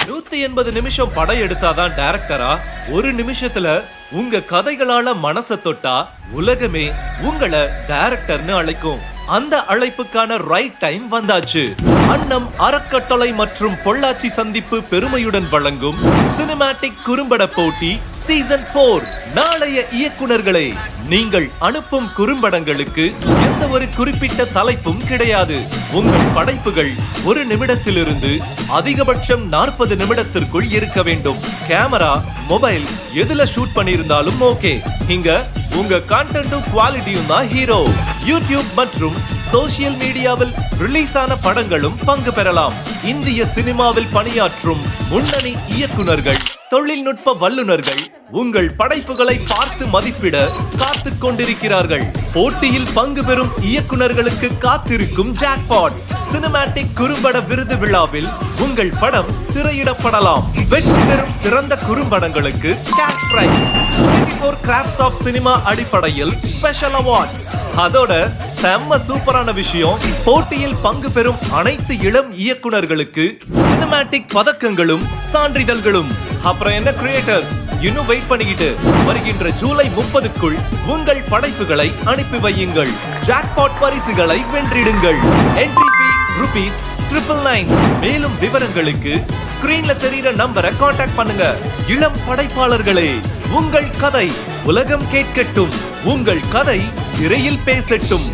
180 நிமிஷம் படம் எடுத்தாதான் டைரக்டரா? ஒரு நிமிஷத்துல உங்க கதைகளால மனச தொட்டா உலகமே உங்களை டைரக்டர்னு அழைக்கும். அந்த அழைப்புக்கான ரைட் டைம் வந்தாச்சு. அன்னம் அறக்கட்டளை மற்றும் பொள்ளாச்சி சந்திப்பு பெருமையுடன் வழங்கும் சினிமேட்டிக் குறும்பட போட்டி சீசன் 4. நாளைய இயக்குனர்களே, நீங்கள் அனுப்பும் குறும்படங்களுக்கு எந்த ஒரு குறிப்பிட்ட தலைப்பும் கிடையாது. உங்கள் படைப்புகள் 1 நிமிடத்திலிருந்து அதிகபட்சம் 40 நிமிடத்திற்குள் இருக்க வேண்டும். கேமரா, மொபைல் எதுல ஷூட் பண்ணியிருந்தாலும் ஓகே. இங்க உங்க கண்டென்ட்டும் குவாலிட்டியும் தான் ஹீரோ. யூடியூப் மற்றும் சோசியல் மீடியாவில் ரிலீஸ் ஆன படங்களும் பங்கு பெறலாம். இந்திய சினிமாவில் பணியாற்றும் முன்னணி இயக்குனர்கள், தொழில்நுட்ப வல்லுநர்கள் உங்கள் படைப்புகளை பார்த்து மதிப்பிட காத்துக் கொண்டிருக்கிறார்கள். போட்டியில் பங்கு பெறும் இயக்குனர்களுக்கு காத்திருக்கும் ஜாக்பாட். சினிமேட்டிக் குறும்பட விருது விழாவில் உங்கள் படம் திரையிடப்படலாம். வெற்றி பெறும் சிறந்த குறும்படங்களுக்கு cash prize, 24 crafts of cinema அடிப்படையில் ஸ்பெஷல் அவார்ட்ஸ். அதோட செம்ம சூப்பரான விஷயம், போட்டியில் பங்கு பெறும் அனைத்து இளம் இயக்குனர்களுக்கு சினிமேட்டிக் பதக்கங்களும் சான்றிதழ்களும். அப்புறம் என்ன கிரியேட்டர்ஸ், இன்னும் வெயிட் பண்ணிக்கிட்டு வருகின்ற ஜூலை 30க்குள் உங்கள் படைப்புகளை அனுப்பி வையுங்கள். ஜாக்பாட் பரிசுகளை வென்றிடுங்கள். என்ட்ரி ஃபீ ₹999. மேலும் விவரங்களுக்கு ஸ்கிரீன்ல தெரியுற நம்பரை கான்டாக்ட் பண்ணுங்க. இளம் படைப்பாளர்களே, உங்கள் கதை உலகம் கேட்கட்டும். உங்கள் கதை திரையில் பேசட்டும்.